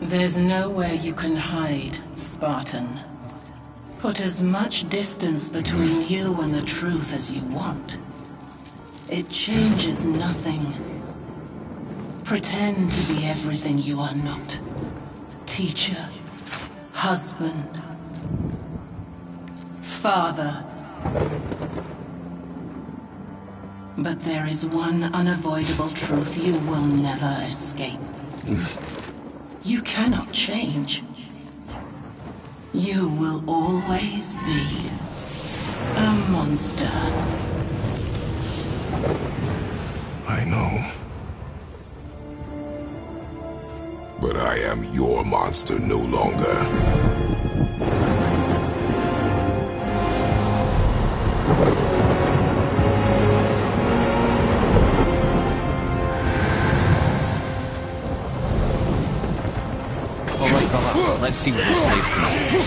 There's nowhere you can hide, Spartan. Put as much distance between you and the truth as you want. It changes nothing. Pretend to be everything you are not. Teacher, husband, father. But there is one unavoidable truth you will never escape. You cannot change. You will always be a monster. I know. But I am your monster no longer. Let's see what this place can do.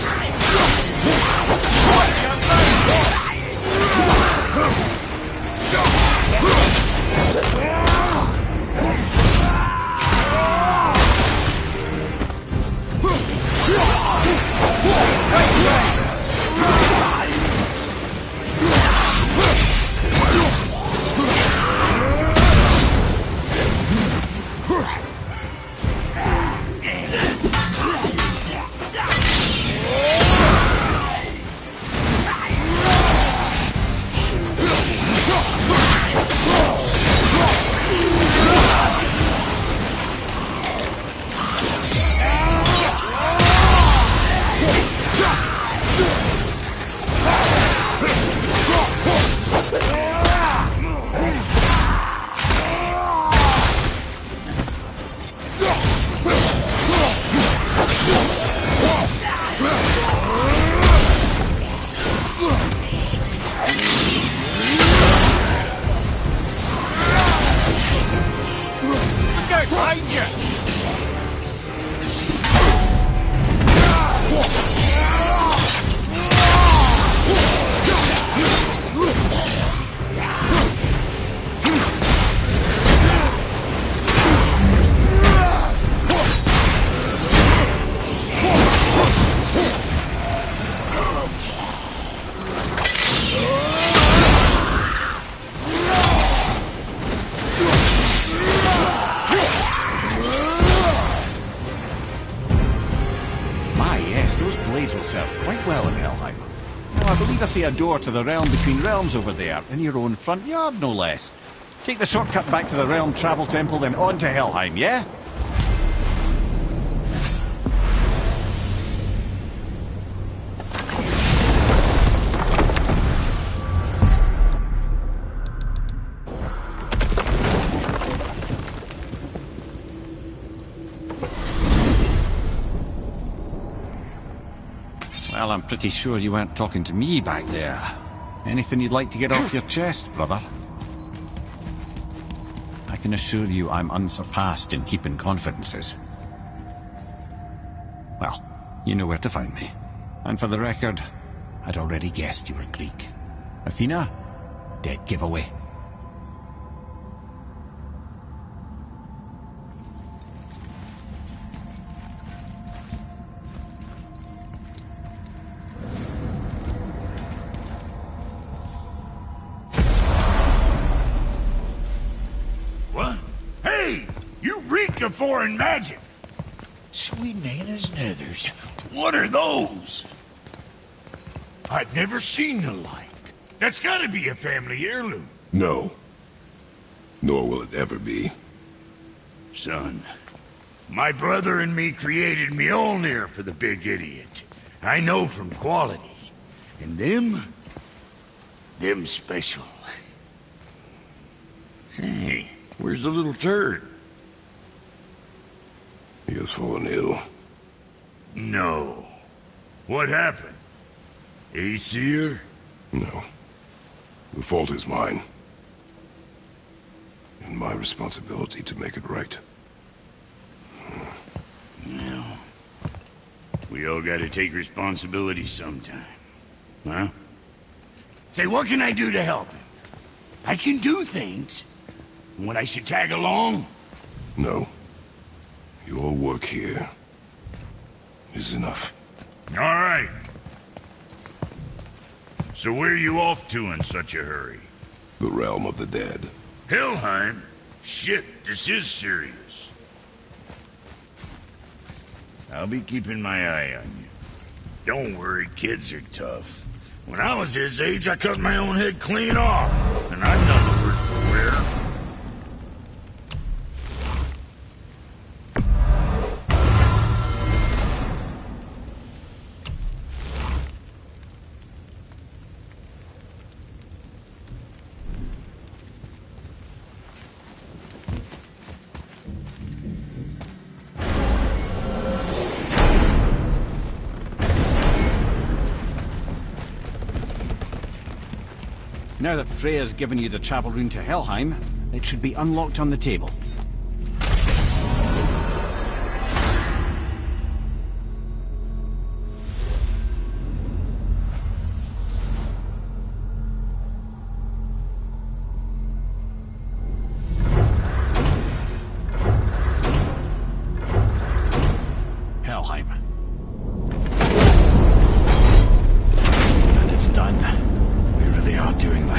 Those blades will serve quite well in Helheim. Oh, I believe I see a door to the realm between realms over there, in your own front yard, no less. Take the shortcut back to the realm travel temple, then on to Helheim, yeah? Well, I'm pretty sure you weren't talking to me back there. Anything you'd like to get off your chest, brother? I can assure you I'm unsurpassed in keeping confidences. Well, you know where to find me. And for the record, I'd already guessed you were Greek. Athena? Dead giveaway. Of foreign magic. Sweet Nana's nethers. What are those? I've never seen the like. That's gotta be a family heirloom. No. Nor will it ever be. Son, my brother and me created Mjolnir for the big idiot. I know from quality. And them special. Hey, where's the little turd? He has fallen ill. No. What happened? Aesir? No. The fault is mine. And my responsibility to make it right. Well, we all gotta take responsibility sometime. Huh? Say, what can I do to help him? I can do things. When I should tag along? No. Your work here is enough. All right. So where are you off to in such a hurry? The realm of the dead. Helheim? Shit, this is serious. I'll be keeping my eye on you. Don't worry, kids are tough. When I was his age, I cut my own head clean off. And I've done the work for wear. Now that Freya's given you the travel rune to Helheim, it should be unlocked on the table. Helheim. And it's done. We really are doing this.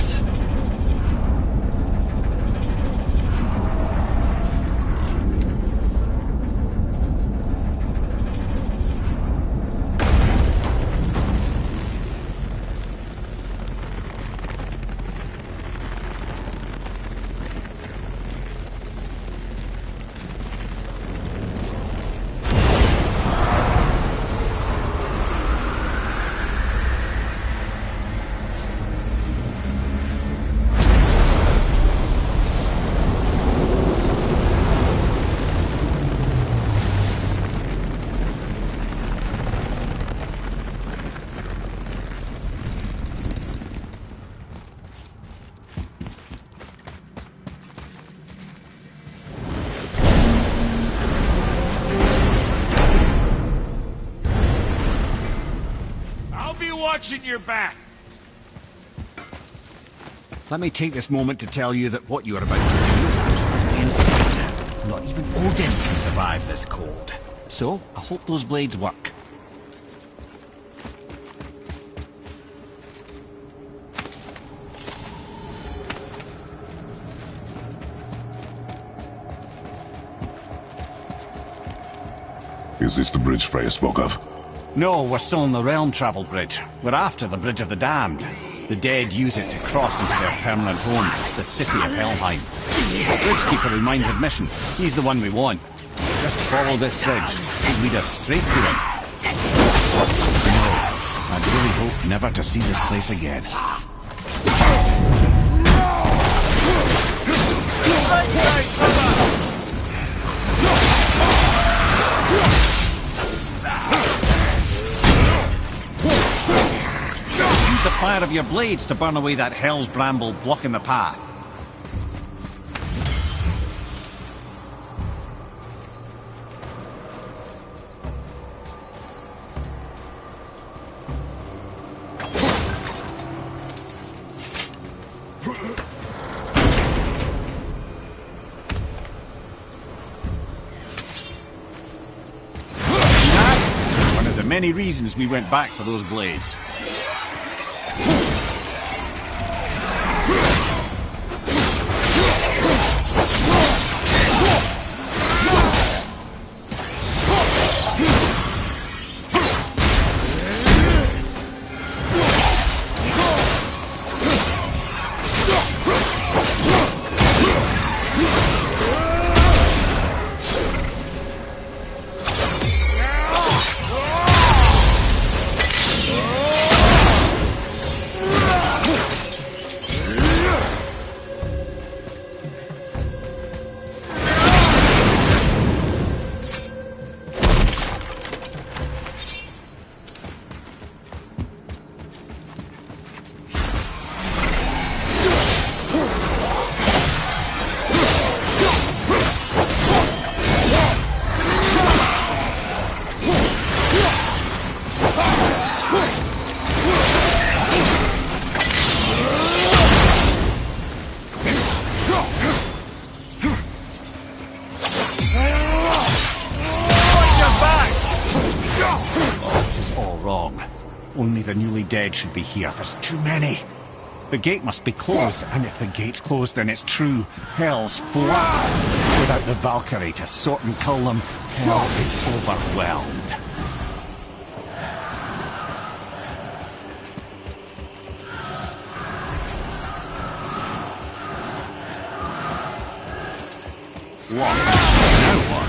Watching your back. Let me take this moment to tell you that what you are about to do is absolutely insane. Not even Odin can survive this cold. So, I hope those blades work. Is this the bridge Freya spoke of? No, we're still on the realm travel bridge. We're after the Bridge of the Damned. The dead use it to cross into their permanent home, the city of Helheim. The bridgekeeper in Mind's admission, he's the one we want. Just follow this bridge. It'll lead us straight to him. No, I really hope never to see this place again. Use the fire of your blades to burn away that hell's bramble blocking the path. One of the many reasons we went back for those blades. long. Only the newly dead should be here. There's too many. The gate must be closed, and if the gate's closed, then it's true. Hell's flat. Without the Valkyrie to sort and kill them, hell is overwhelmed. What? Now what?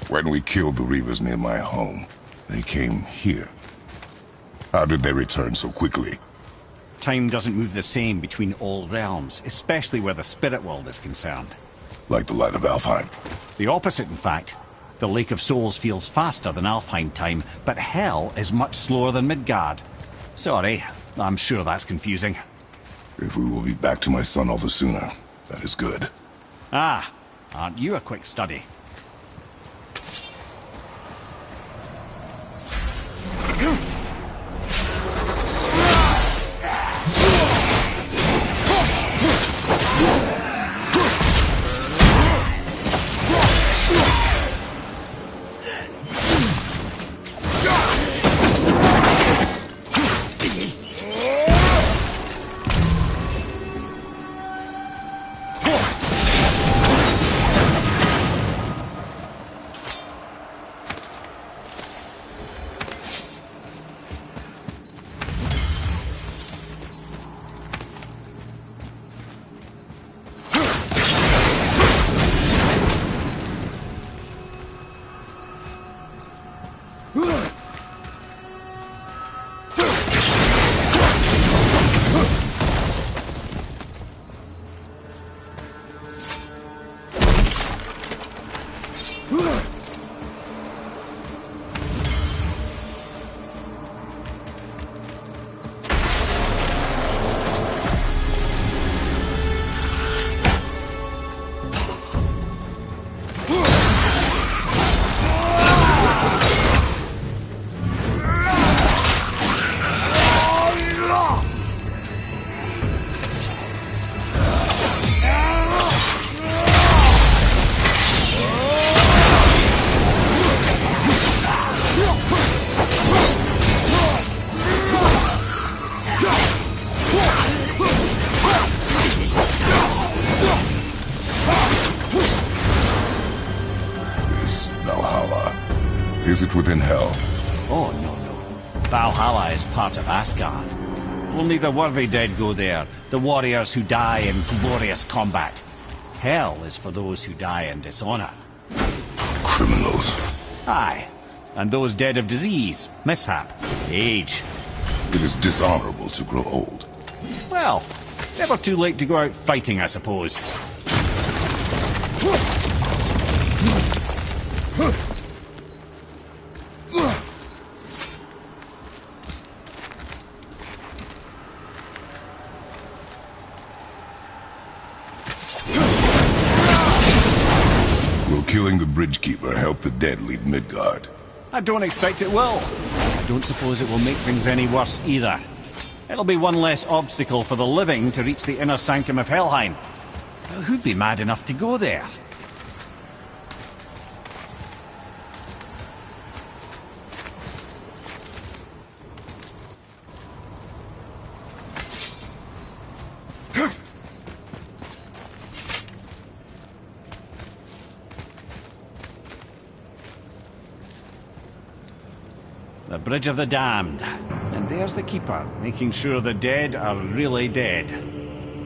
When we killed the Reavers near my home, they came here. How did they return so quickly? Time doesn't move the same between all realms, especially where the spirit world is concerned. Like the light of Helheim. The opposite, in fact. The Lake of Souls feels faster than Helheim time, but Hell is much slower than Midgard. Sorry, I'm sure that's confusing. If we will be back to my son all the sooner, that is good. Ah, aren't you a quick study? Is it within Hell? Oh, no. Valhalla is part of Asgard. Only the worthy dead go there, the warriors who die in glorious combat. Hell is for those who die in dishonor. Criminals. Aye, and those dead of disease, mishap, age. It is dishonorable to grow old. Well, never too late to go out fighting, I suppose. Will killing the Bridgekeeper help the dead leave Midgard? I don't expect it will. I don't suppose it will make things any worse either. It'll be one less obstacle for the living to reach the inner sanctum of Helheim. Who'd be mad enough to go there? The Bridge of the Damned. And there's the Keeper, making sure the dead are really dead.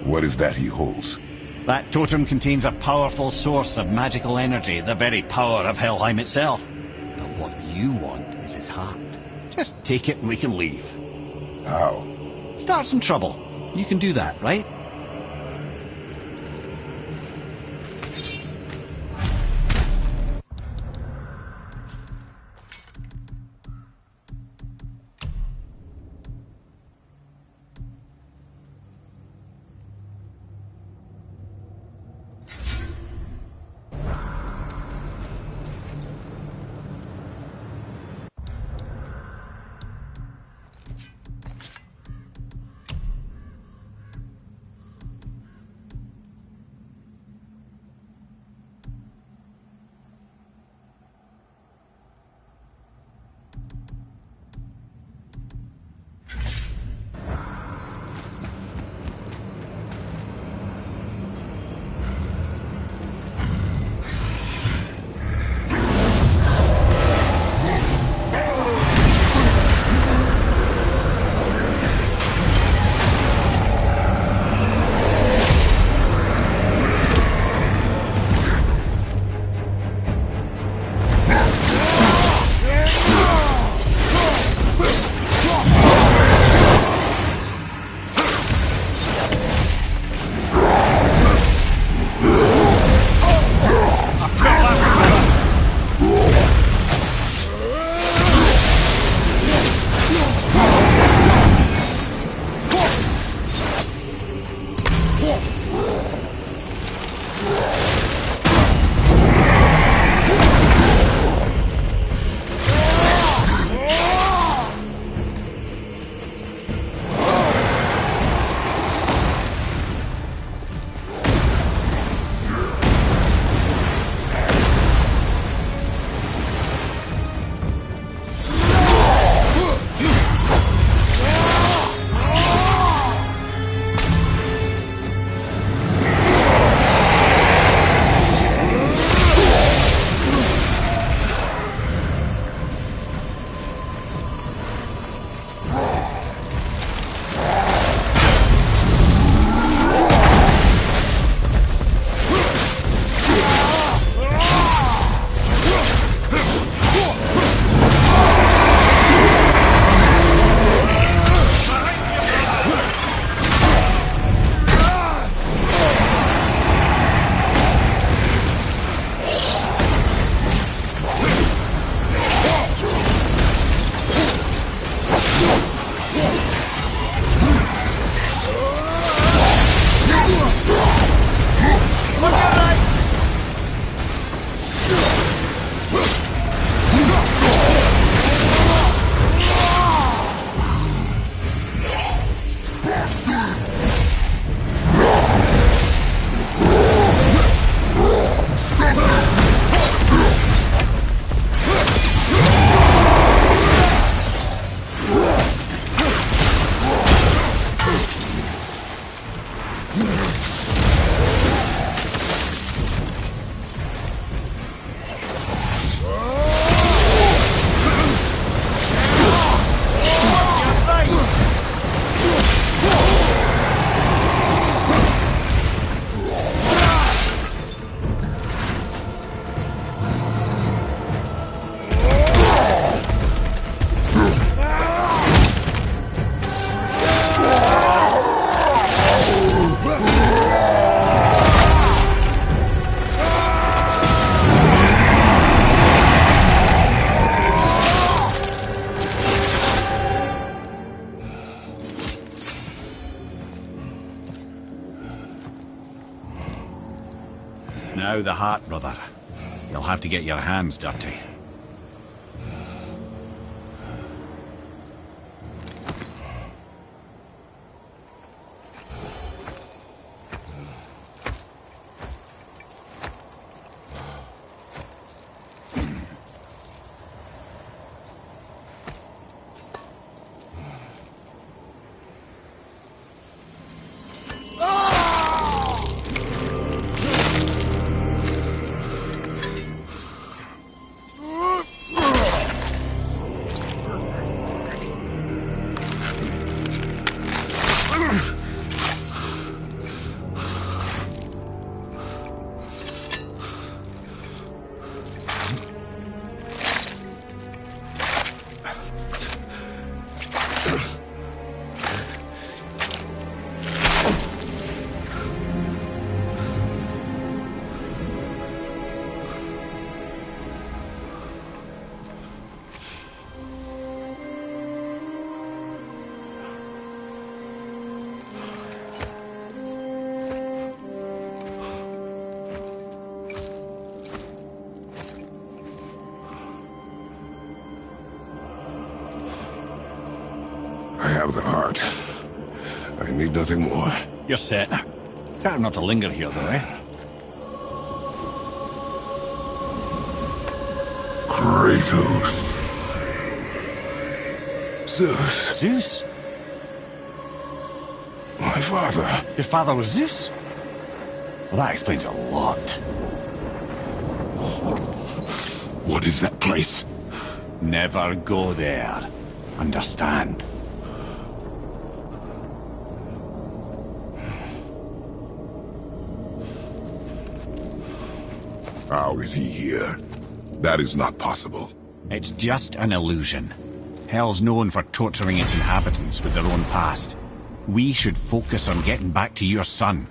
What is that he holds? That totem contains a powerful source of magical energy, the very power of Helheim itself. But what you want is his heart. Just take it and we can leave. How? Start some trouble. You can do that, right? Now the heart, brother. You'll have to get your hands dirty. have the heart. I need nothing more. You're set. Better not to linger here, though, eh? Kratos. Zeus. Zeus? My father. Your father was Zeus? Well, that explains a lot. What is that place? Never go there. Understand? How is he here? That is not possible. It's just an illusion. Hell's known for torturing its inhabitants with their own past. We should focus on getting back to your son.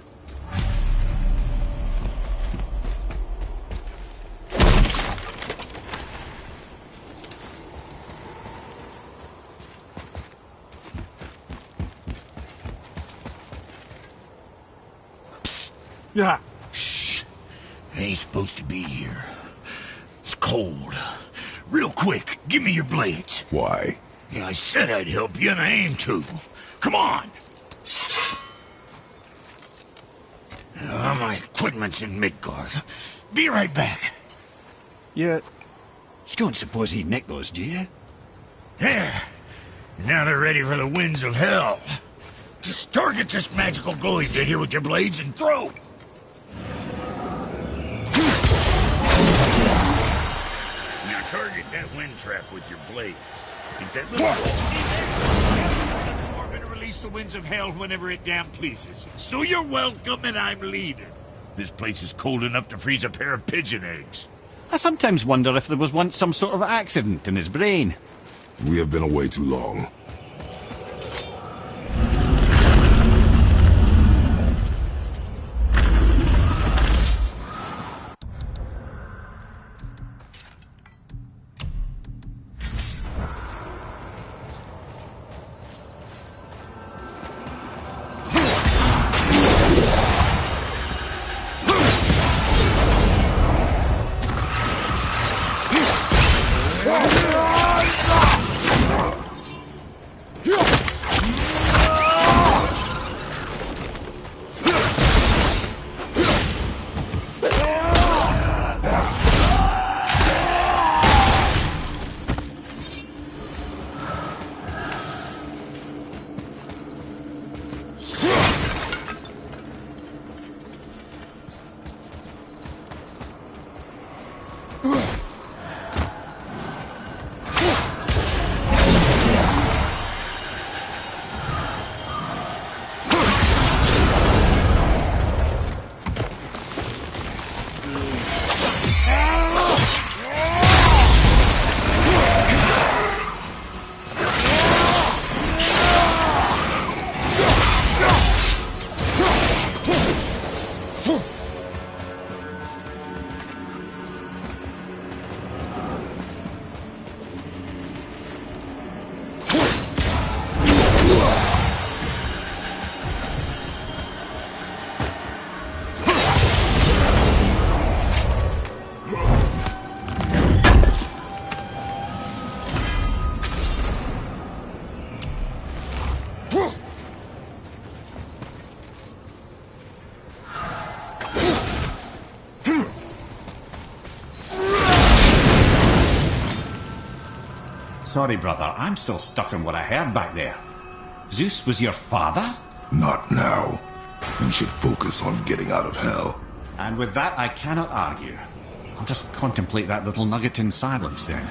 Yeah. Shh. I ain't supposed to be here. It's cold. Real quick, give me your blades. Why? Yeah, I said I'd help you, and I aim to. Come on! My equipment's in Midgard. Be right back. You don't suppose he nicked those, do you? There. Now they're ready for the winds of hell. Just target this magical glowy bit here with your blades and throw. Now target that wind trap with your blade. It's that little absorb and release the winds of hell whenever it damn pleases. So you're welcome and I'm leaving. This place is cold enough to freeze a pair of pigeon eggs. I sometimes wonder if there was once some sort of accident in his brain. We have been away too long. Sorry, brother, I'm still stuck on what I heard back there. Zeus was your father? Not now. We should focus on getting out of hell. And with that, I cannot argue. I'll just contemplate that little nugget in silence then.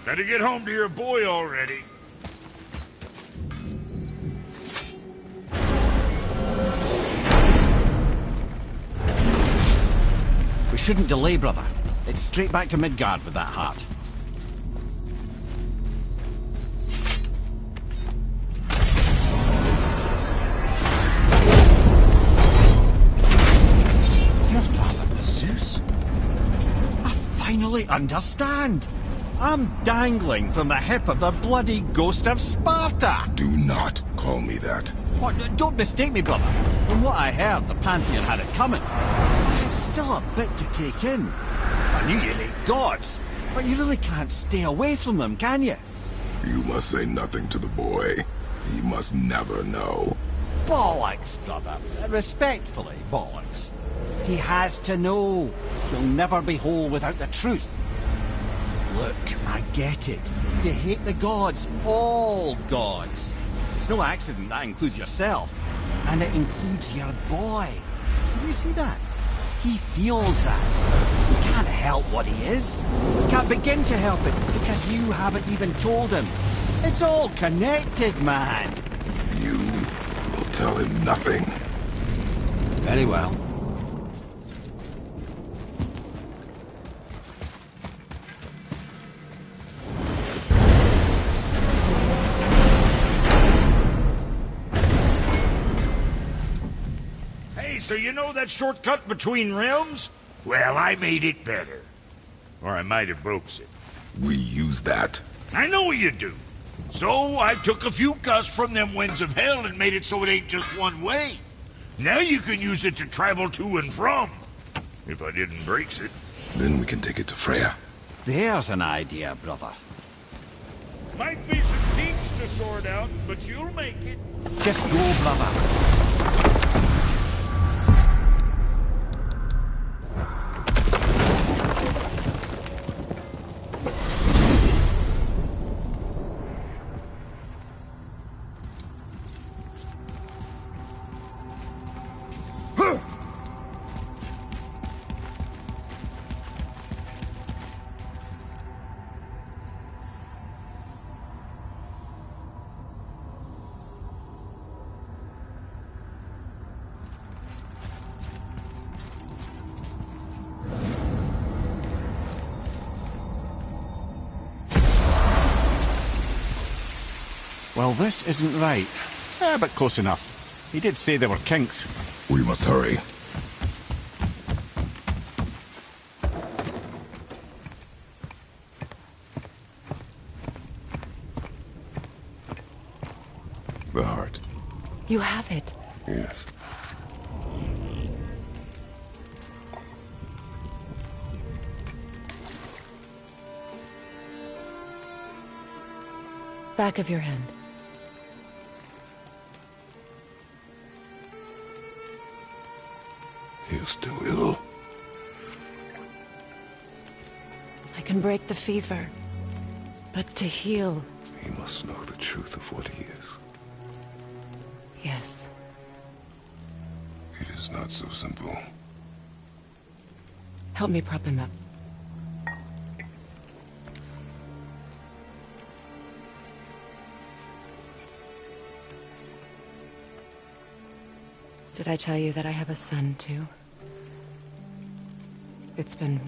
Better get home to your boy already. We shouldn't delay, brother. It's straight back to Midgard with that heart. Your father was Zeus? I finally understand. I'm dangling from the hip of the bloody ghost of Sparta! Do not call me that. What? Don't mistake me, brother. From what I heard, the Pantheon had it coming. It's still a bit to take in. I knew you hate gods, but you really can't stay away from them, can you? You must say nothing to the boy. He must never know. Bollocks, brother. Respectfully, bollocks. He has to know. He'll never be whole without the truth. Look, I get it. You hate the gods. All gods. It's no accident that includes yourself. And it includes your boy. You see that? He feels that. He can't help what he is. He can't begin to help it because you haven't even told him. It's all connected, man. You will tell him nothing. Very well. So you know that shortcut between realms? Well, I made it better. Or I might have broke it. We use that. I know you do. So I took a few cuss from them winds of hell and made it so it ain't just one way. Now you can use it to travel to and from. If I didn't break it. Then we can take it to Freya. There's an idea, brother. Might be some kinks to sort out, but you'll make it. Just go, brother. Well, this isn't right. But close enough. He did say there were kinks. We must hurry. The heart. You have it. Yes. Back of your hand. He is still ill. I can break the fever. But to heal... He must know the truth of what he is. Yes. It is not so simple. Help me prop him up. Did I tell you that I have a son, too? It's been...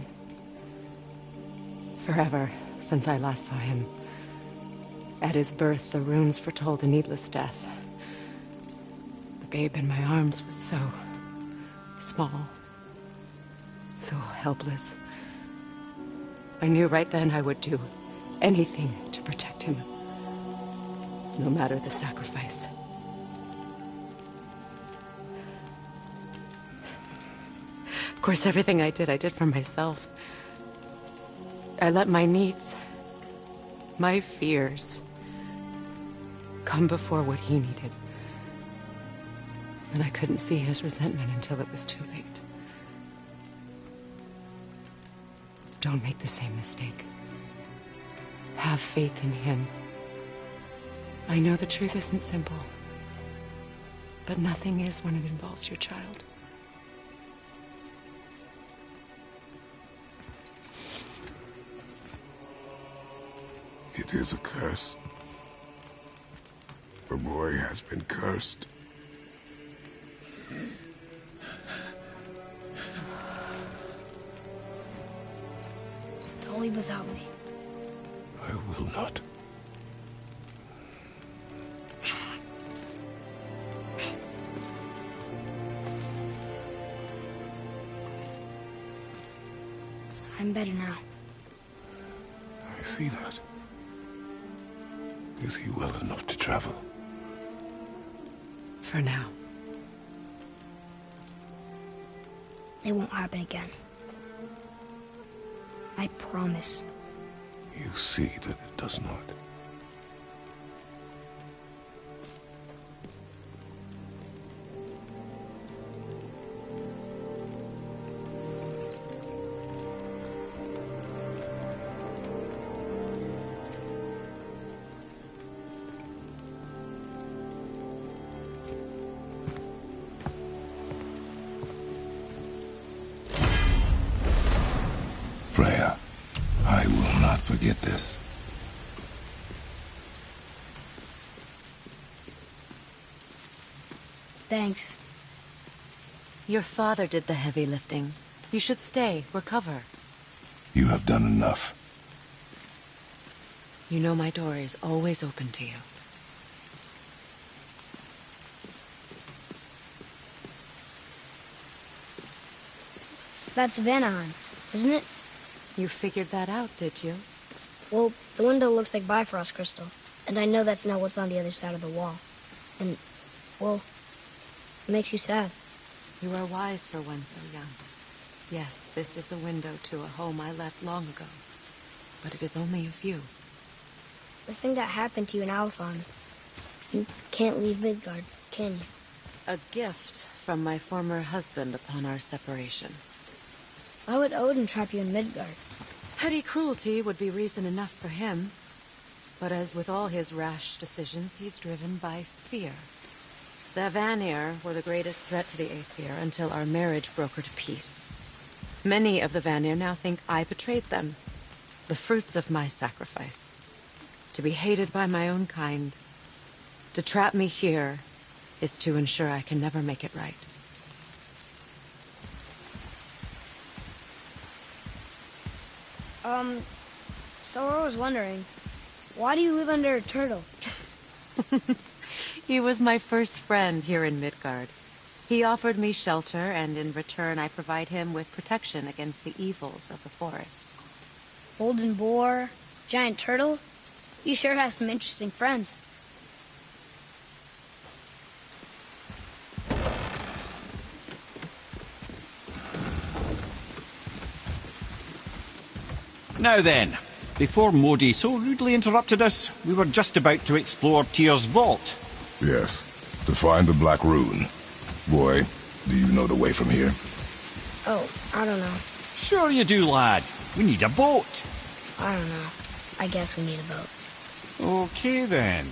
forever since I last saw him. At his birth, the runes foretold a needless death. The babe in my arms was so... small. So helpless. I knew right then I would do anything to protect him. No matter the sacrifice. Of course, everything I did for myself. I let my needs, my fears, come before what he needed. And I couldn't see his resentment until it was too late. Don't make the same mistake. Have faith in him. I know the truth isn't simple, but nothing is when it involves your child. It is a curse. The boy has been cursed. Don't leave without me. I will not. I'm better now. I see that. Is he well enough to travel? For now. It won't happen again. I promise. You see that it does not. Freya, I will not forget this. Thanks. Your father did the heavy lifting. You should stay, recover. You have done enough. You know my door is always open to you. That's Vanaheim, isn't it? You figured that out, did you? Well, the window looks like Bifrost crystal, and I know that's not what's on the other side of the wall. And, well, it makes you sad. You are wise for one so young. Yes, this is a window to a home I left long ago. But it is only a view. The thing that happened to you in Alfheim, you can't leave Midgard, can you? A gift from my former husband upon our separation. Why would Odin trap you in Midgard? Petty cruelty would be reason enough for him. But as with all his rash decisions, he's driven by fear. The Vanir were the greatest threat to the Aesir until our marriage brokered peace. Many of the Vanir now think I betrayed them. The fruits of my sacrifice. To be hated by my own kind. To trap me here is to ensure I can never make it right. So I was wondering, why do you live under a turtle? He was my first friend here in Midgard. He offered me shelter, and in return I provide him with protection against the evils of the forest. Golden boar, giant turtle? You sure have some interesting friends. Now then, before Modi so rudely interrupted us, we were just about to explore Tyr's vault. Yes, to find the Black Rune. Boy, do you know the way from here? Oh, I don't know. Sure you do, lad. We need a boat. I don't know. I guess we need a boat. Okay then.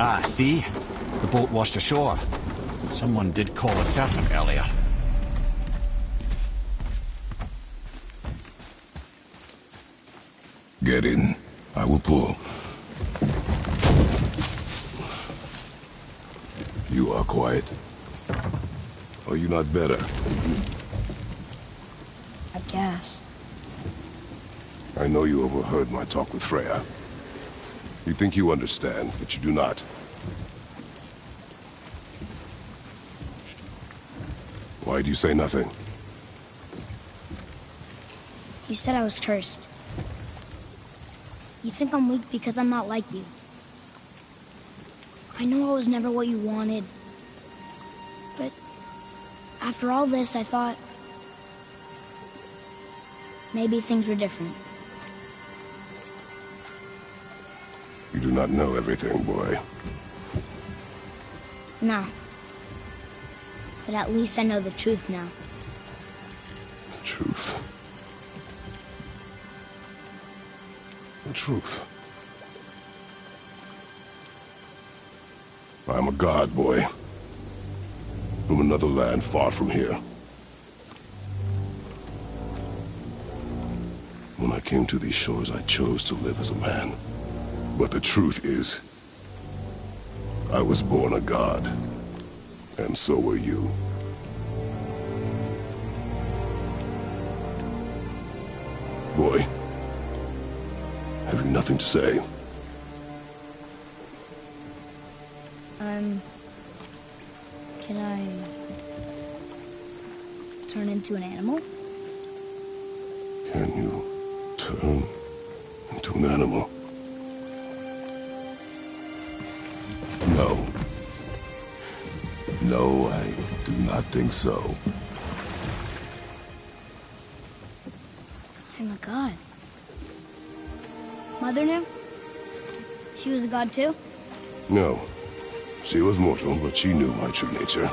Ah, see? The boat washed ashore. Someone did call a serpent earlier. Get in. I will pull. You are quiet. Are you not better? I guess. I know you overheard my talk with Freya. You think you understand, but you do not. Why do you say nothing? You said I was cursed. You think I'm weak because I'm not like you. I know I was never what you wanted. But after all this, I thought maybe things were different. You do not know everything, boy. No. But at least I know the truth now. The truth. The truth. I am a god, boy. From another land far from here. When I came to these shores, I chose to live as a man. But the truth is, I was born a god. And so were you. Boy, have you nothing to say? Can I turn into an animal? Can you turn into an animal? No. No, I do not think so. I'm a god. Mother knew? She was a god too? No. She was mortal, but she knew my true nature.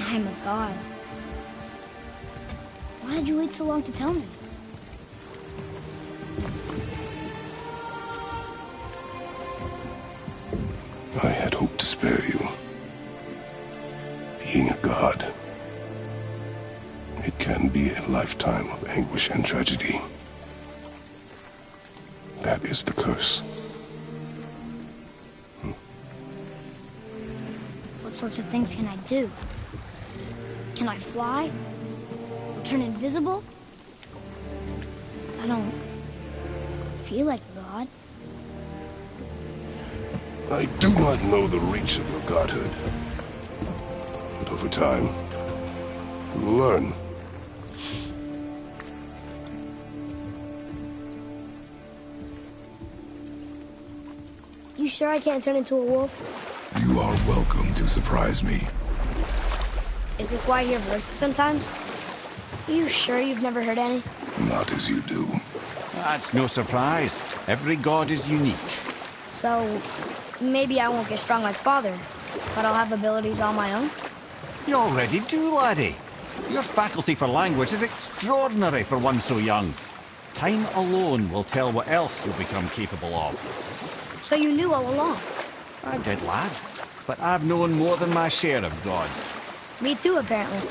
I'm a god. Why did you wait so long to tell me? I had hoped to spare you. Being a god, it can be a lifetime of anguish and tragedy. That is the curse. What sorts of things can I do? Can I fly? Or turn invisible? I don't feel like a god. I do not know the reach of your godhood. But over time, you will learn. You sure I can't turn into a wolf? You are welcome to surprise me. Is this why I hear voices sometimes? Are you sure you've never heard any? Not as you do. That's no surprise. Every god is unique. So, maybe I won't get strong like Father, but I'll have abilities all my own? You already do, laddie. Your faculty for language is extraordinary for one so young. Time alone will tell what else you'll become capable of. So you knew all along? I did, lad. But I've known more than my share of gods. Me too, apparently.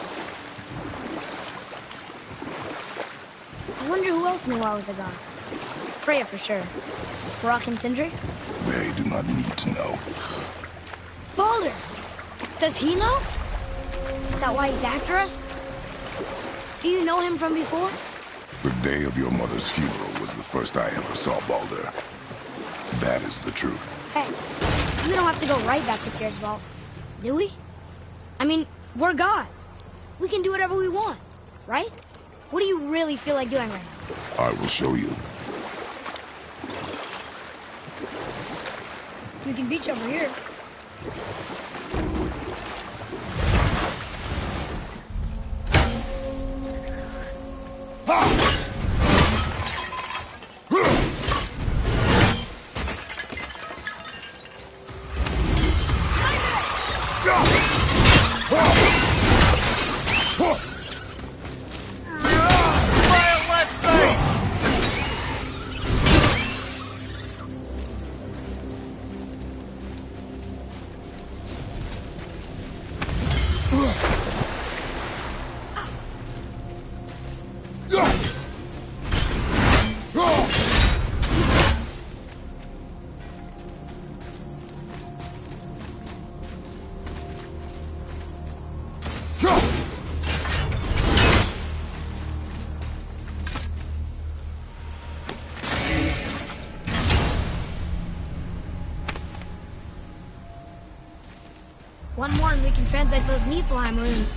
I wonder who else knew I was a god. Freya for sure. Brock and Sindri? They do not need to know. Baldur! Does he know? Is that why he's after us? Do you know him from before? The day of your mother's funeral was the first I ever saw Baldur. That is the truth. Hey, we don't have to go right back to Tyr's vault, do we? I mean, we're gods. We can do whatever we want, right? What do you really feel like doing right now? I will show you. We can beach over here. One more and we can translate those Niflheim runes.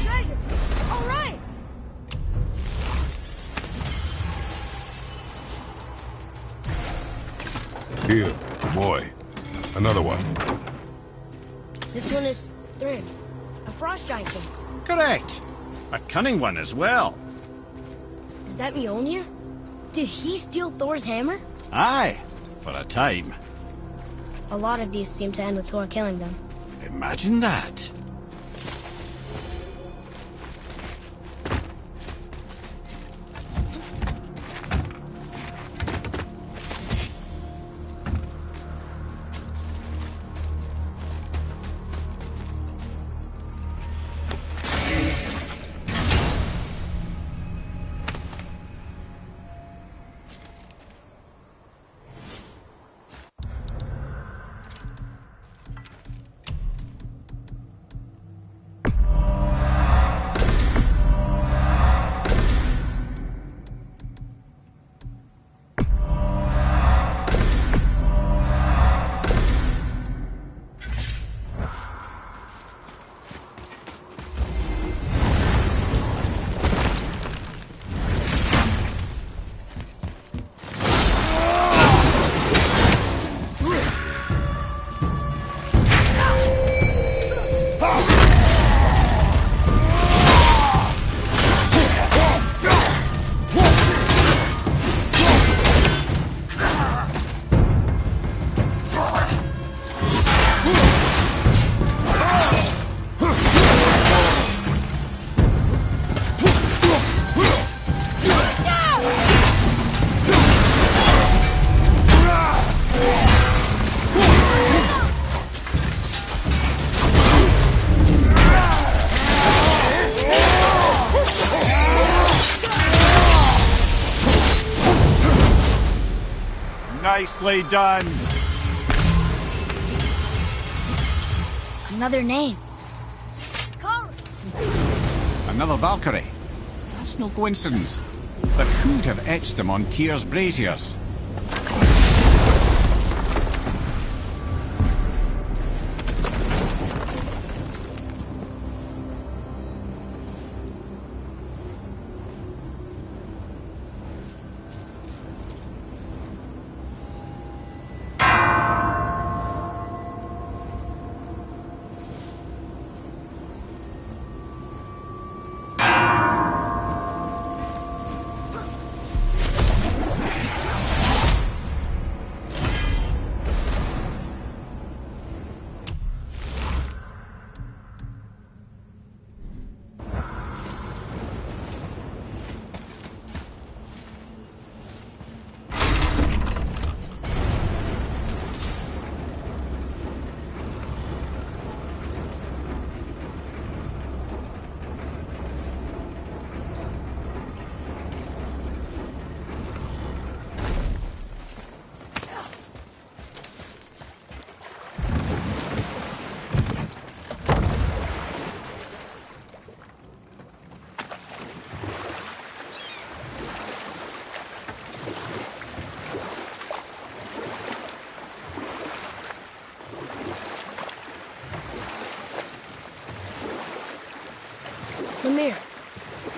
Treasure! All right! Here, boy. Another one. This one is Thrym, a frost giant king. Correct. A cunning one as well. Is that Mjolnir? Did he steal Thor's hammer? Aye, for a time. A lot of these seem to end with Thor killing them. Imagine that. Nicely done. Another name. Carl! Another Valkyrie. That's no coincidence. But who'd have etched them on Tyr's braziers? Lemire,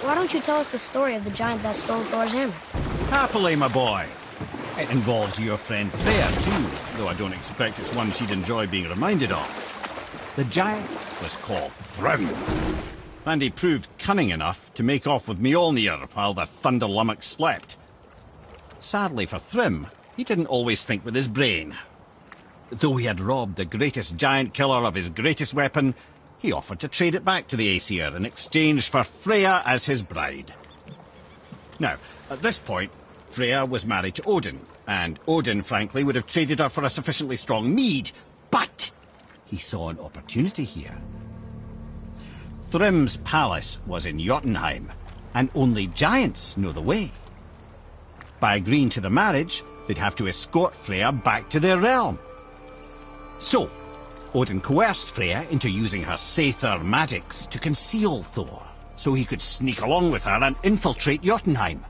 why don't you tell us the story of the giant that stole Thor's hammer? Happily, my boy. It involves your friend Freya, too, though I don't expect it's one she'd enjoy being reminded of. The giant was called Thrym, and he proved cunning enough to make off with Mjolnir while the Thunder Lummox slept. Sadly for Thrym, he didn't always think with his brain. Though he had robbed the greatest giant killer of his greatest weapon, he offered to trade it back to the Aesir in exchange for Freya as his bride. Now, at this point, Freya was married to Odin, and Odin, frankly, would have traded her for a sufficiently strong mead, but he saw an opportunity here. Thrym's palace was in Jotunheim, and only giants know the way. By agreeing to the marriage, they'd have to escort Freya back to their realm. So, Odin coerced Freya into using her Sather magics to conceal Thor, so he could sneak along with her and infiltrate Jotunheim.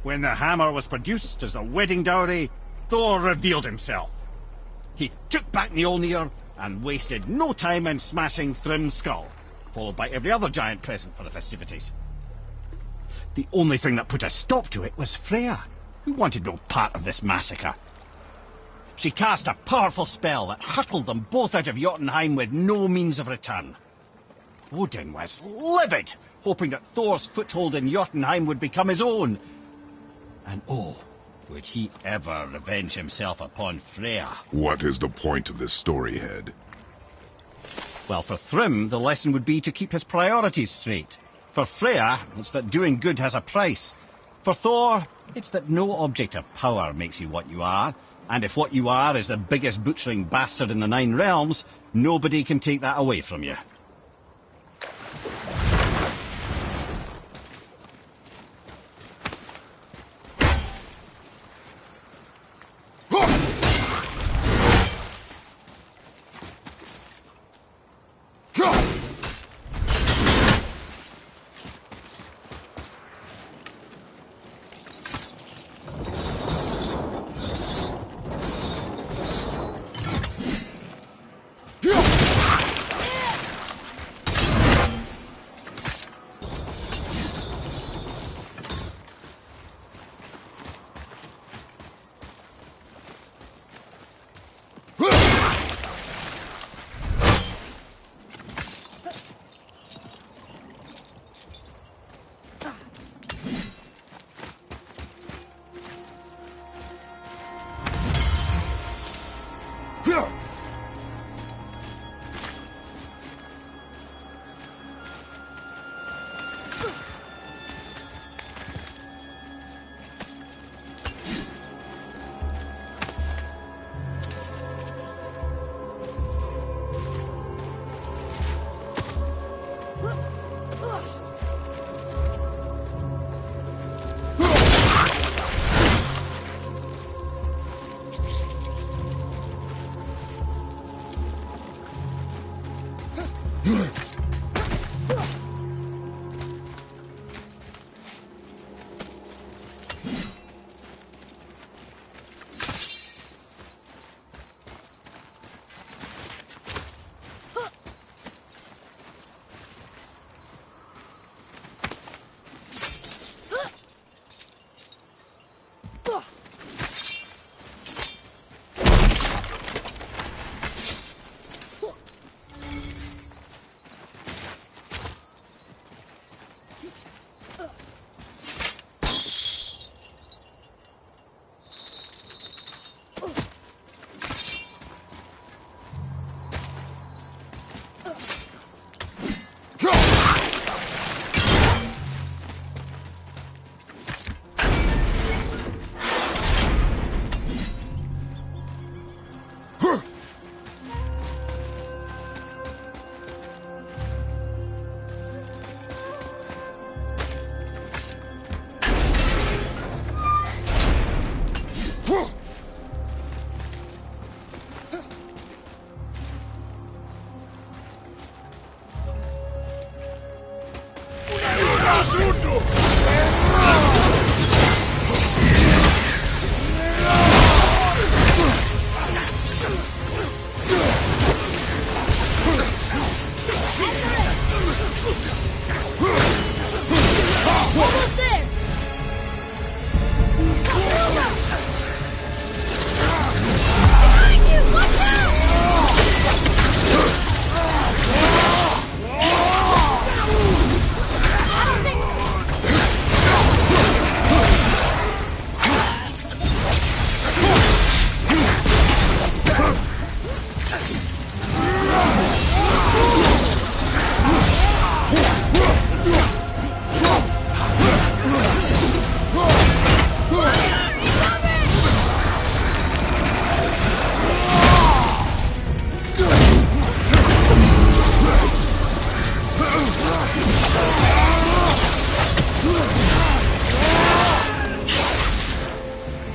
When the hammer was produced as the wedding dowry, Thor revealed himself. He took back Mjolnir and wasted no time in smashing Thrym's skull, followed by every other giant present for the festivities. The only thing that put a stop to it was Freya, who wanted no part of this massacre. She cast a powerful spell that hurtled them both out of Jotunheim with no means of return. Odin was livid, hoping that Thor's foothold in Jotunheim would become his own. And oh, would he ever revenge himself upon Freya? What is the point of this story, Head? Well, for Thrym, the lesson would be to keep his priorities straight. For Freya, it's that doing good has a price. For Thor, it's that no object of power makes you what you are. And if what you are is the biggest butchering bastard in the Nine Realms, nobody can take that away from you.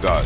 God.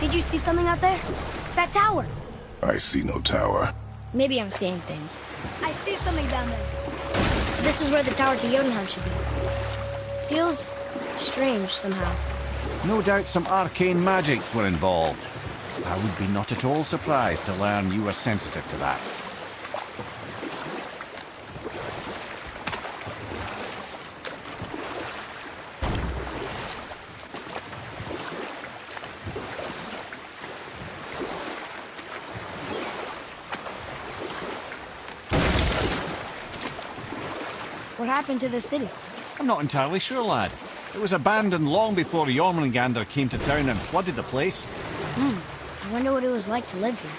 Did you see something out there? That tower. I see no tower. Maybe I'm seeing things. I see something down there. This is where the tower to Jotunheim should be. Feels strange somehow. No doubt some arcane magics were involved. I would be not at all surprised to learn you were sensitive to that. What happened to the city? I'm not entirely sure, lad. It was abandoned long before Jormungandr came to town and flooded the place. I wonder what it was like to live here.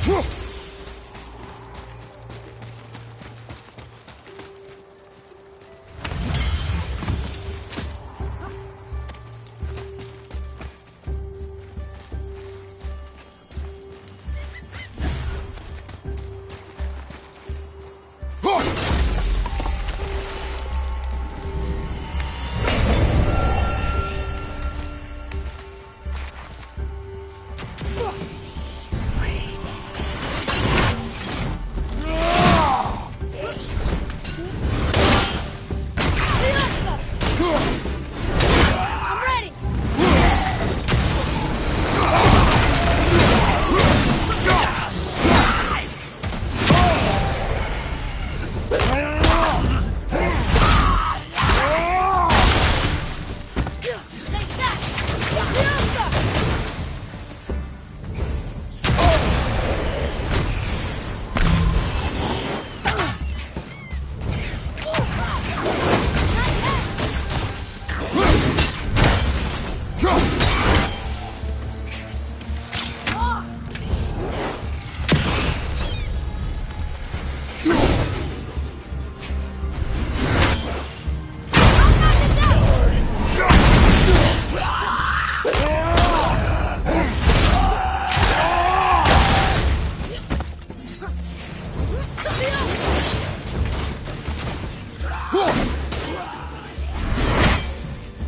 I'm ready. Take that.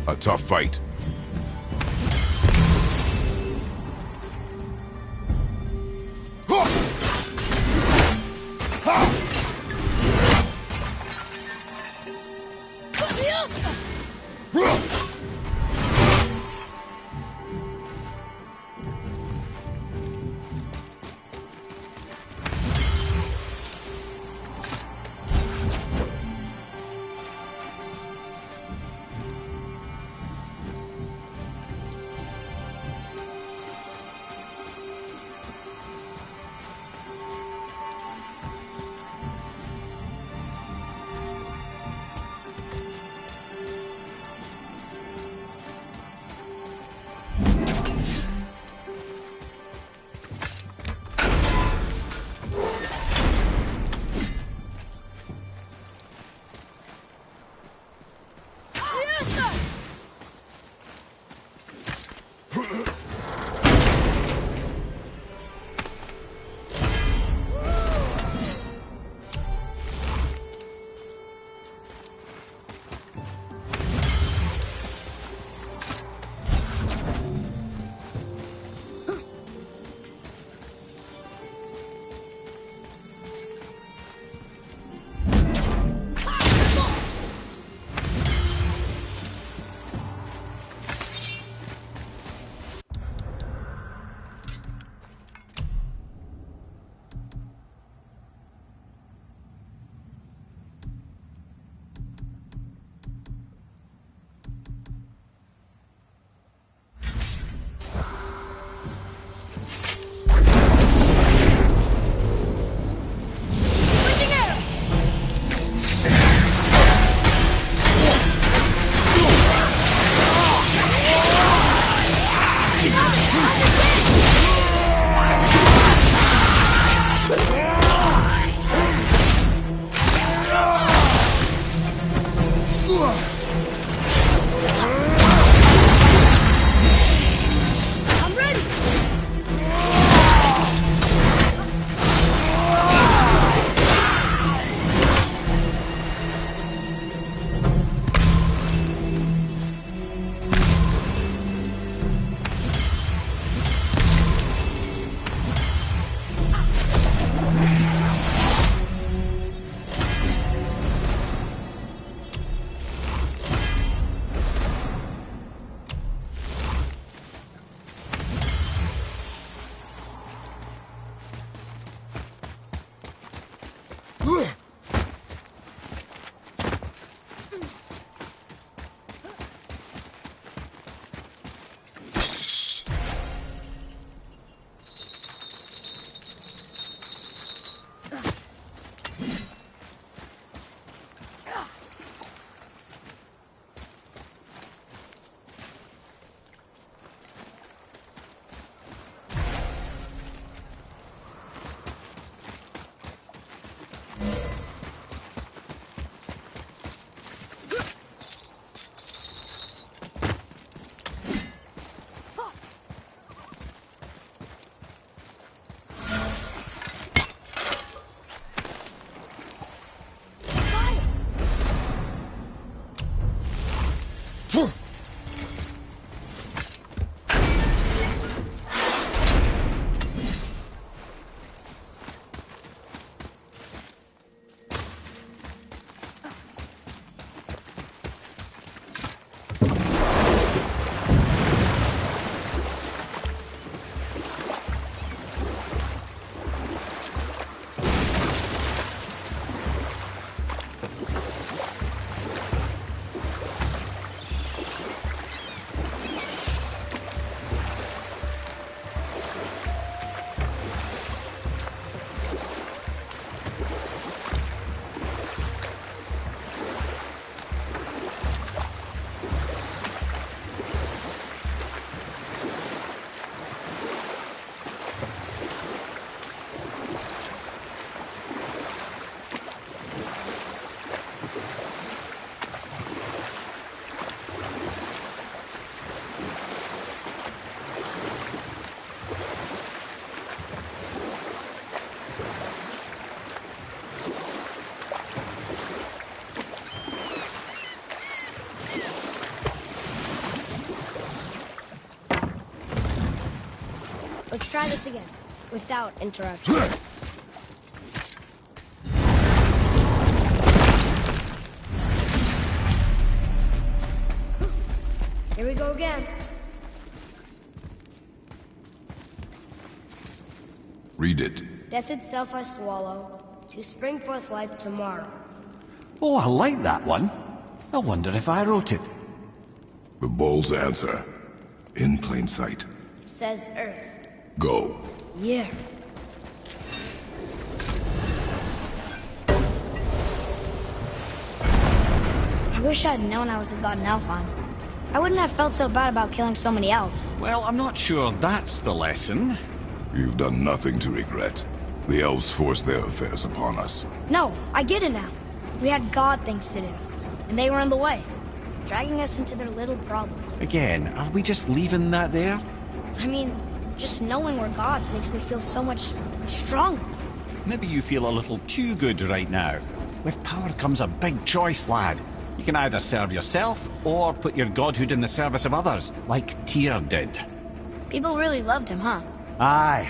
A tough fight. Let's try this again, without interruption. Here we go again. Read it. Death itself I swallow, to spring forth life tomorrow. Oh, I like that one. I wonder if I wrote it. The bull's answer. In plain sight. Says Earth. Go. Yeah. I wish I'd known I was a god in Alfheim. I wouldn't have felt so bad about killing so many elves. Well, I'm not sure that's the lesson. You've done nothing to regret. The elves forced their affairs upon us. No, I get it now. We had god things to do, and they were in the way, dragging us into their little problems. Again, are we just leaving that there? I mean, just knowing we're gods makes me feel so much stronger. Maybe you feel a little too good right now. With power comes a big choice, lad. You can either serve yourself, or put your godhood in the service of others, like Tyr did. People really loved him, huh? Aye,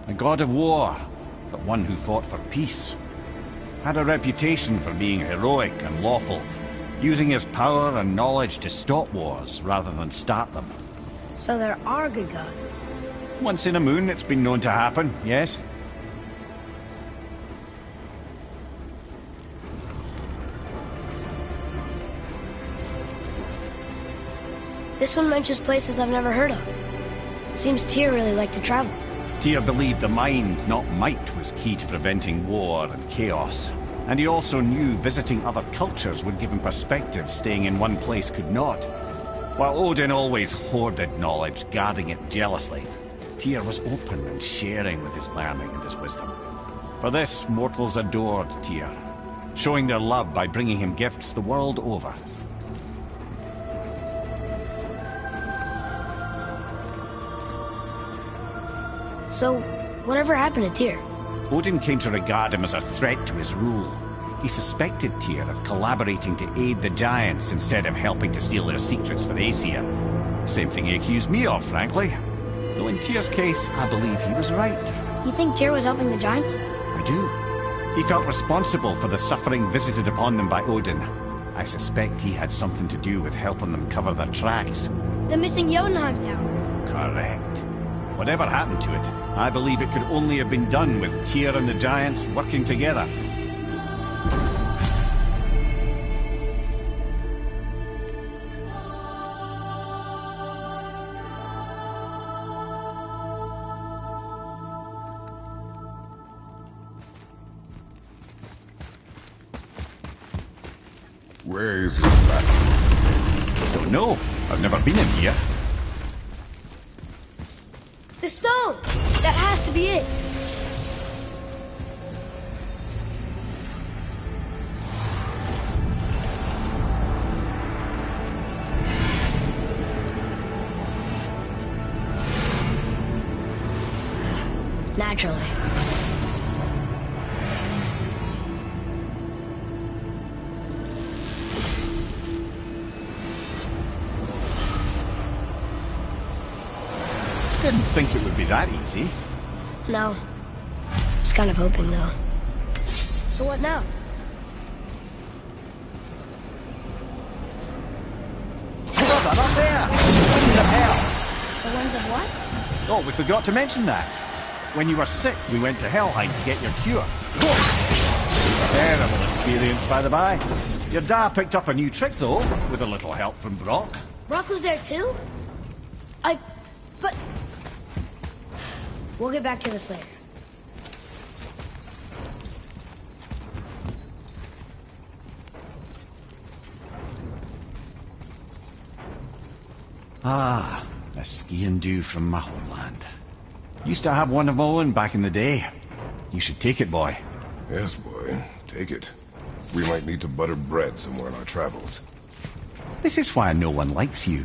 a god of war, but one who fought for peace. Had a reputation for being heroic and lawful, using his power and knowledge to stop wars rather than start them. So there are good gods. Once in a moon, it's been known to happen, yes? This one mentions places I've never heard of. Seems Tyr really liked to travel. Tyr believed the mind, not might, was key to preventing war and chaos. And he also knew visiting other cultures would give him perspective staying in one place could not. While Odin always hoarded knowledge, guarding it jealously, Tyr was open and sharing with his learning and his wisdom. For this, mortals adored Tyr, showing their love by bringing him gifts the world over. So, whatever happened to Tyr? Odin came to regard him as a threat to his rule. He suspected Tyr of collaborating to aid the Giants instead of helping to steal their secrets for the Aesir. Same thing he accused me of, frankly. Though in Tyr's case, I believe he was right. You think Tyr was helping the Giants? I do. He felt responsible for the suffering visited upon them by Odin. I suspect he had something to do with helping them cover their tracks. The missing Helheim Tower. Correct. Whatever happened to it, I believe it could only have been done with Tyr and the Giants working together. Where is this back? Don't know. I've never been in here. The stone! That has to be it! Naturally. Didn't think it would be that easy. No. Was kind of hoping, though. So what now? Hold on, up there! Winds of hell! The winds of what? Oh, we forgot to mention that. When you were sick, we went to Helheim to get your cure. Terrible experience, by the by. Your dad picked up a new trick, though, with a little help from Brock. Brock was there too? But... We'll get back to this later. Ah, a ski and do from my homeland. Used to have one of my own back in the day. You should take it, boy. Yes, boy. Take it. We might need to butter bread somewhere in our travels. This is why no one likes you.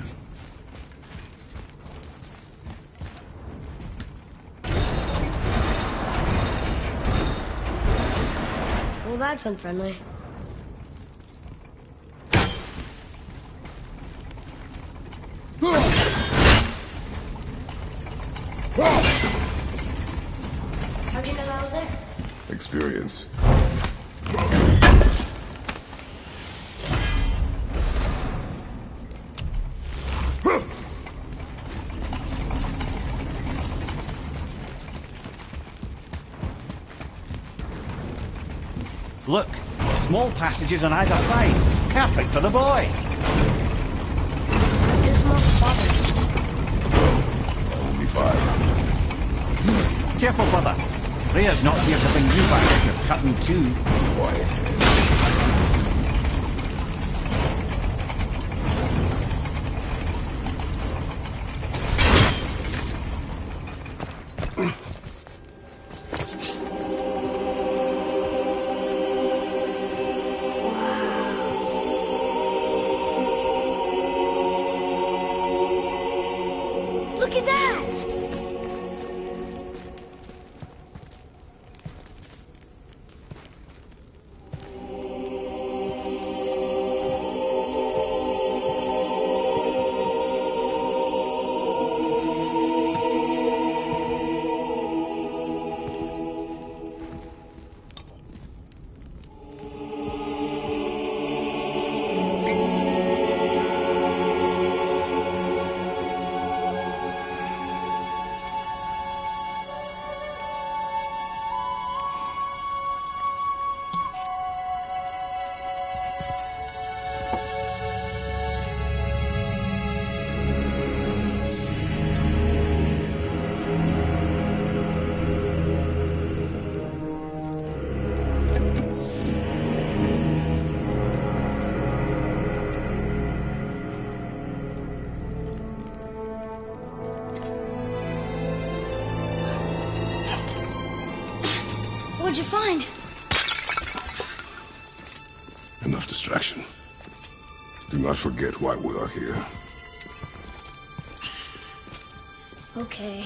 Well, that's unfriendly. Experience. Look, small passages on either side. Perfect for the boy. It's too small for Father. Only 5. Careful, brother. Rhea's not here to bring you back if you're cutting too. Quiet. Look at that! What'd you find? Enough distraction. Do not forget why we are here. Okay.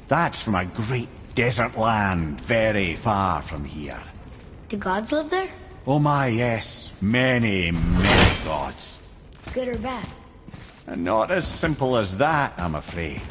That's from a great desert land, very far from here. Do gods live there? Oh my, yes. Many, many gods. Good or bad? And not as simple as that, I'm afraid.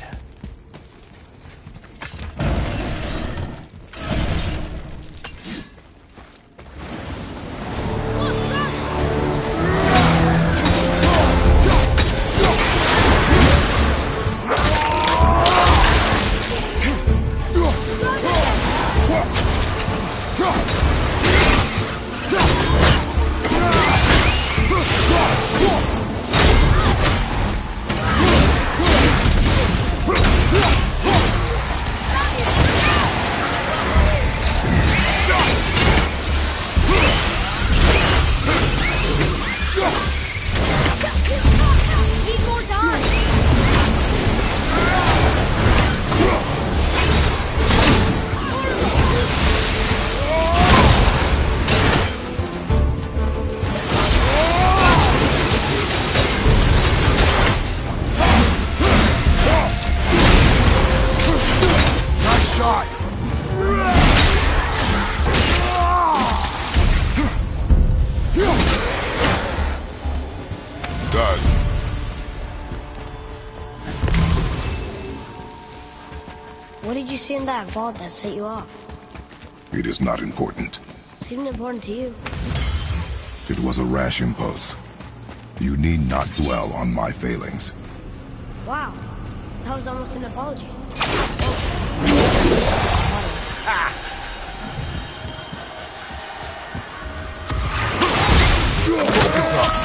Need more time! Nice shot! Done. What did you see in that vault that set you off? It is not important. Seemed important to you. It was a rash impulse. You need not dwell on my failings. Wow. That was almost an apology. Focus up!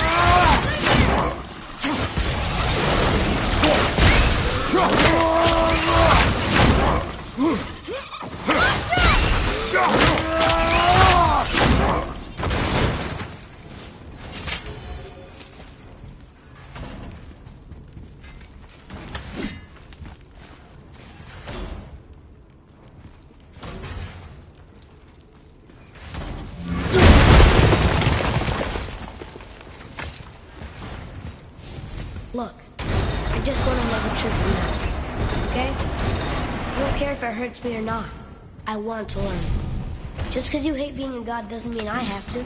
Look, I just want to know the truth from now, okay? I don't care if it hurts me or not. I want to learn. Just because you hate being a god doesn't mean I have to.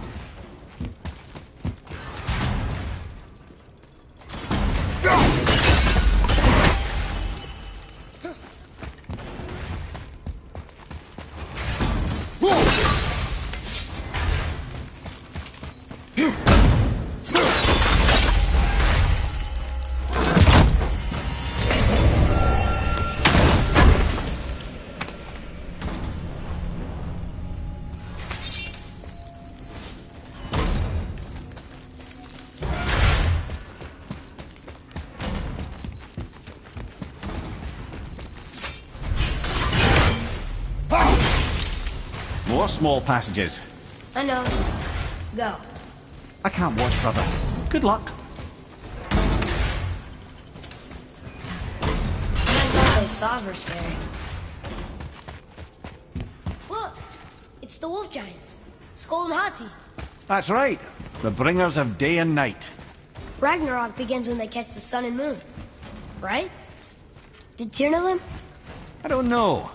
More small passages. I know. Go. I can't watch, brother. Good luck. I thought those saws were scary. Look! It's the wolf giants. Skull and Hati. That's right. The bringers of day and night. Ragnarok begins when they catch the sun and moon. Right? Did Tyr know them? I don't know.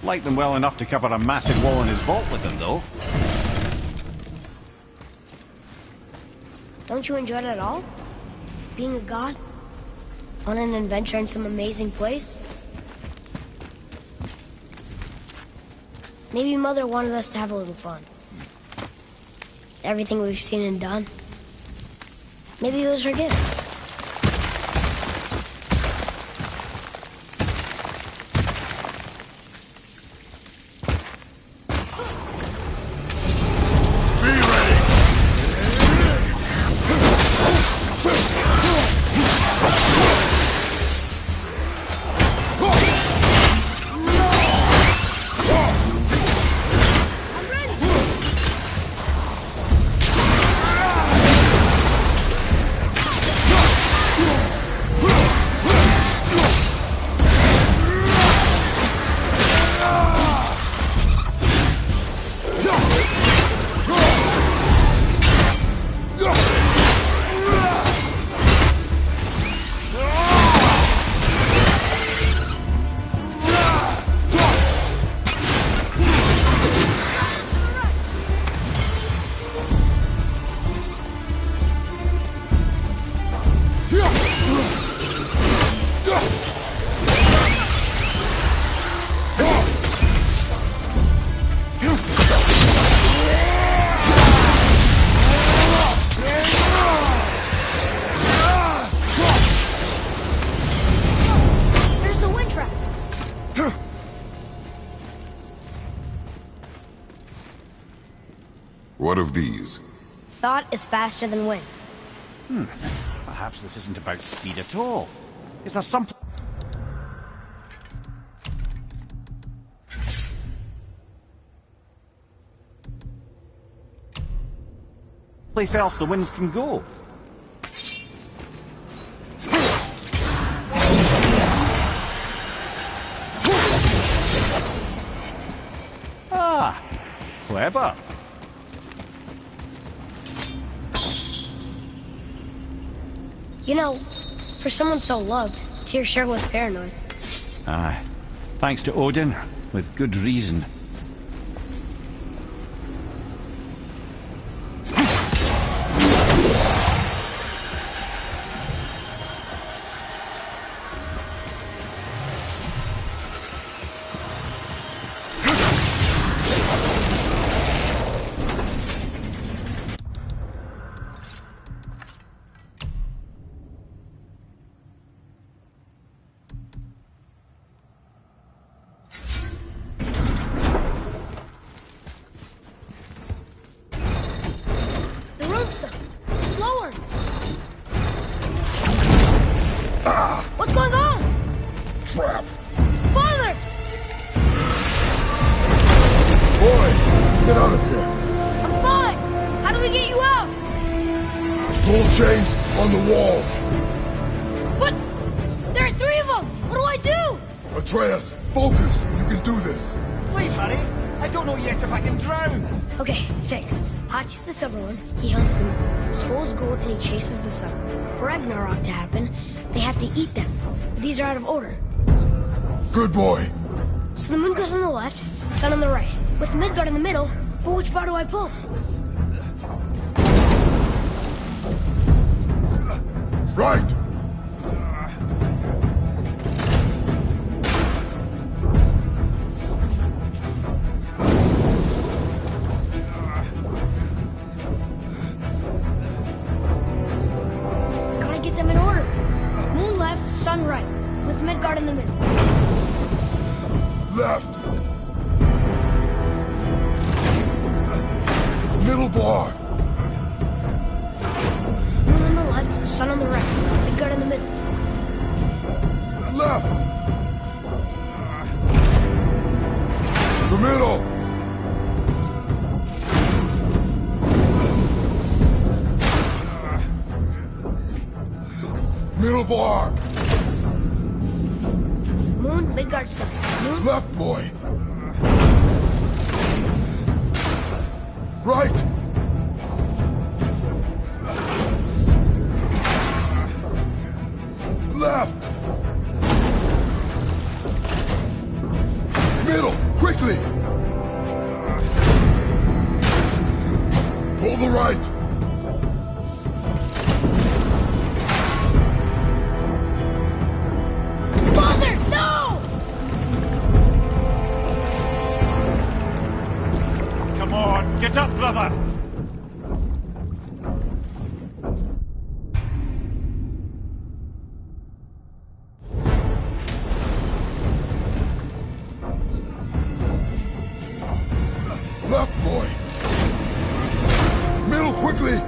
Like them well enough to cover a massive wall in his vault with them, though. Don't you enjoy it at all? Being a god? On an adventure in some amazing place? Maybe Mother wanted us to have a little fun. Everything we've seen and done. Maybe it was her gift. What of these? Thought is faster than wind. Perhaps this isn't about speed at all. Is there some place else the winds can go? Ah, clever. You know, for someone so loved, Tyr sure was paranoid. Aye. Thanks to Odin, with good reason. Slower! What's going on? Trap! Father! Boy, get out of here! I'm fine! How do we get you out? Pull chains on the wall! But there are 3 of them! What do I do? Atreus, focus! You can do this! Please, honey. I don't know yet if I can drown. Okay, think. Hati's the silver one. He hunts them. Skull's gold and he chases the sun. For Ragnarok to happen, they have to eat them. These are out of order. Good boy. So the moon goes on the left, sun on the right. With Midgard in the middle, but which bar do I pull? Right. Gotta get them in order. Moon left, sun right. With Midgard in the middle. Left. Middle bar. Moon on the left, sun on the right. Midgard in the middle. Left. The middle. Middle bar. Moon, Midgard, sun. Moon, Left, boy. Right. Left. Middle, quickly. Pull the right. Father, no! Come on, get up, brother! Left, boy. Middle, quickly.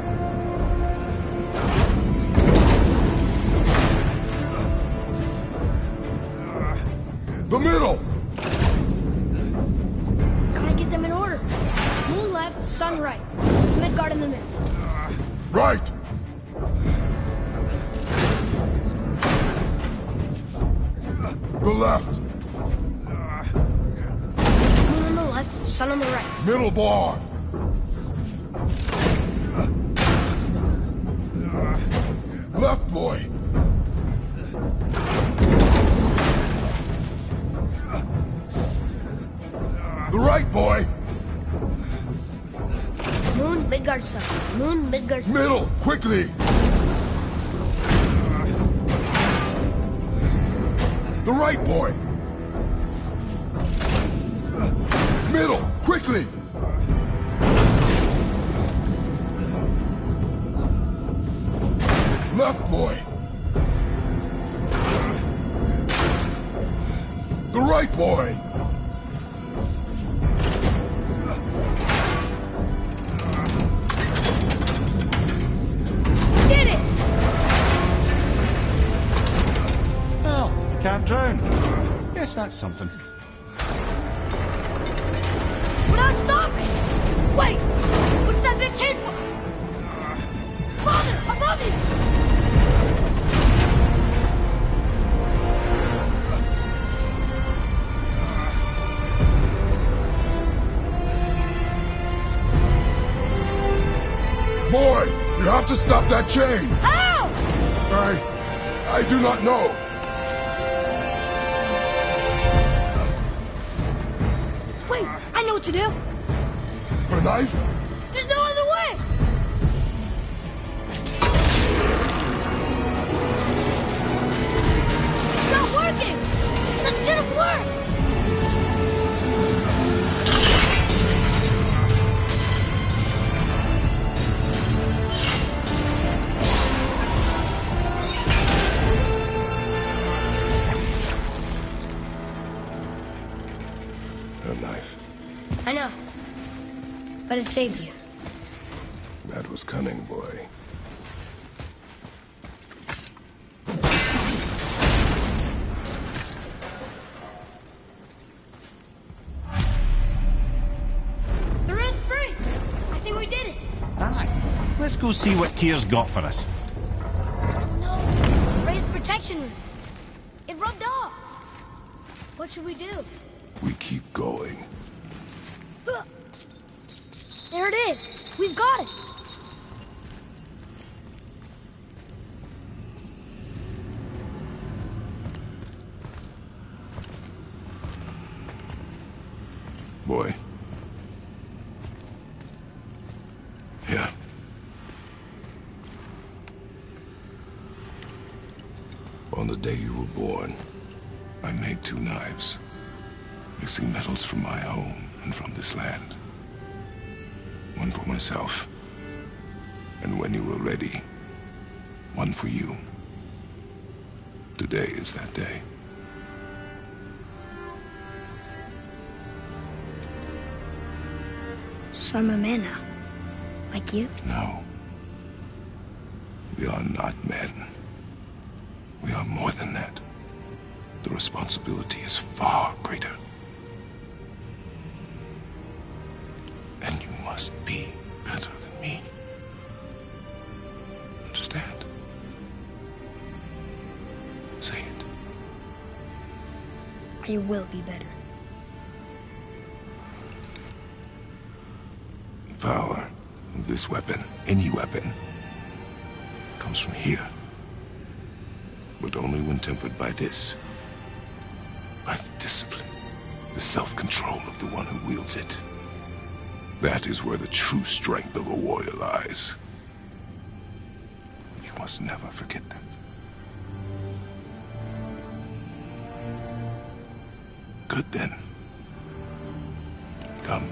The middle. Gotta get them in order. Moon left, sun right. Midgard in the middle. Right. The left. Moon on the left, sun on the right. Middle bar. Left, boy. The right, boy. Moon, Midgard, sun. Moon, Midgard, sun. Middle, quickly. The right, boy. Middle, quickly. Left, boy. The right, boy. Did it! Well, you can't drown. Guess that's something. Without stopping! Wait! What's that big chain for? Father, above you! Boy, you have to stop that chain. How? I do not know. Wait, I know what to do. A knife? There's no other way! It's not working! That should have worked! A knife. I know. But it saved you. That was cunning, boy. The run's free! I think we did it! Aye. Let's go see what Tyr's got for us. No, raised protection ring. It rubbed off. What should we do? We keep going. There it is. We've got it! Boy. Yeah. On the day you were born, I made 2 knives, mixing metals from my home and from this land. One for myself, and when you were ready, one for you. Today is that day. So I'm a man now. Like you? No. We are not men. We are more than that. The responsibility is far greater. And you must be better than me. Understand? Say it. I will be better. The power of this weapon, any weapon, comes from here. But only when tempered by this. By the discipline, the self-control of the one who wields it. That is where the true strength of a warrior lies. You must never forget that. Good then. Come.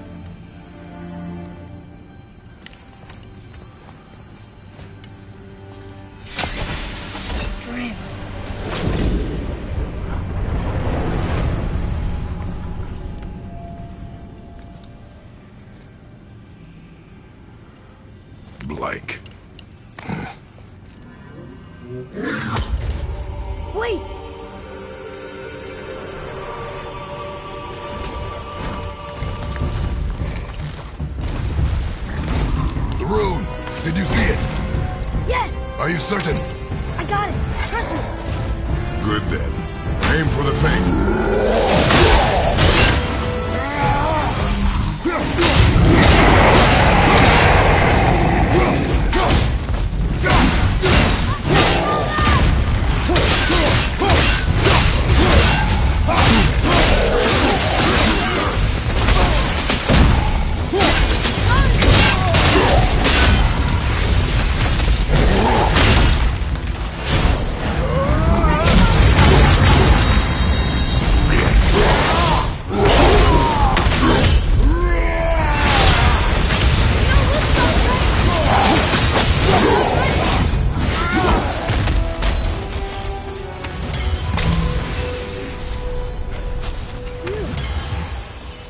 Dream. Blank. Wait! The rune! Did you see it? Yes! Are you certain? I got it! Trust me! Good then. Aim for the face.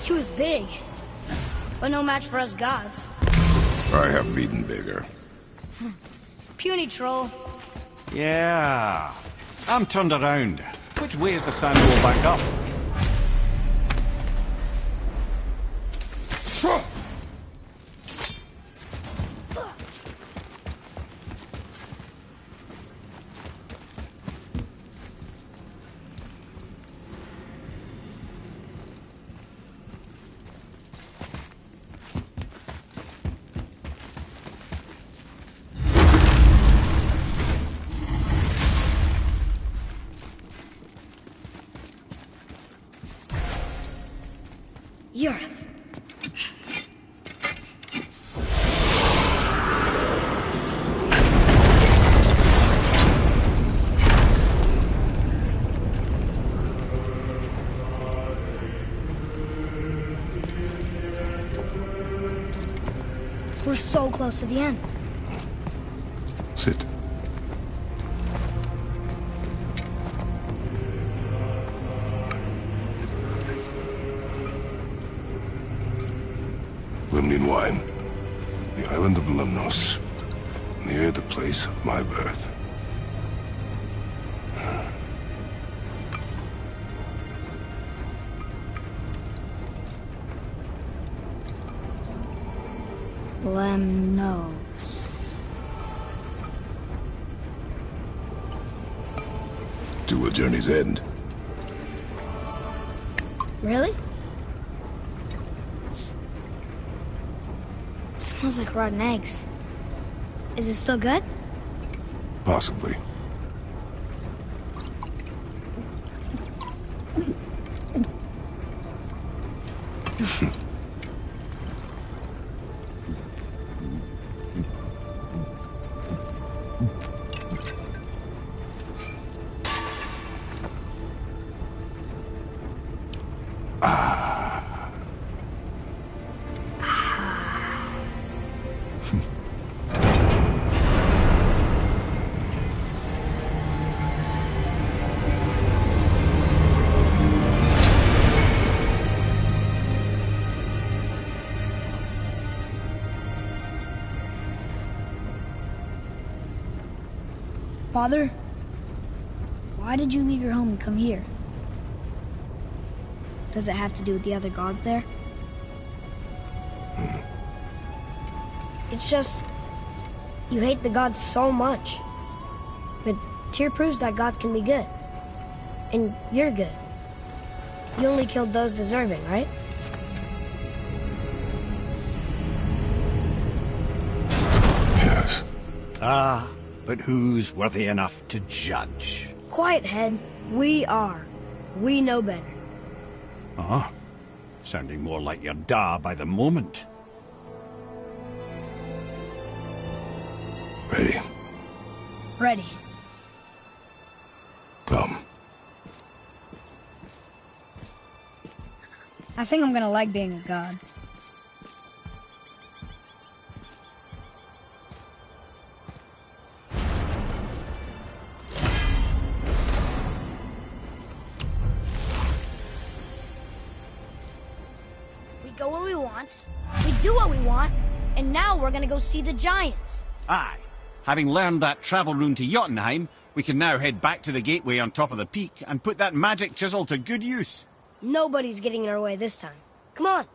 He was big, but no match for us gods. I have beaten bigger. Puny troll. Yeah. I'm turned around. Which way is the sand roll back up? Earth. We're so close to the end. Sit. Limnian wine. The island of Lemnos. Near the place of my birth. Lemnos. To a journey's end. Really? Smells like rotten eggs. Is it still good? Possibly. Father, why did you leave your home and come here? Does it have to do with the other gods there? It's just, you hate the gods so much. But Tyr proves that gods can be good. And you're good. You only killed those deserving, right? Yes. Ah, but who's worthy enough to judge? Quiet, head. We are. We know better. Uh-huh. Sounding more like your da by the moment. Ready? Ready. Come. I think I'm gonna like being a god. We go where we want, we do what we want, and now we're gonna go see the giants. Aye. Having learned that travel rune to Jotunheim, we can now head back to the gateway on top of the peak and put that magic chisel to good use. Nobody's getting in our way this time. Come on.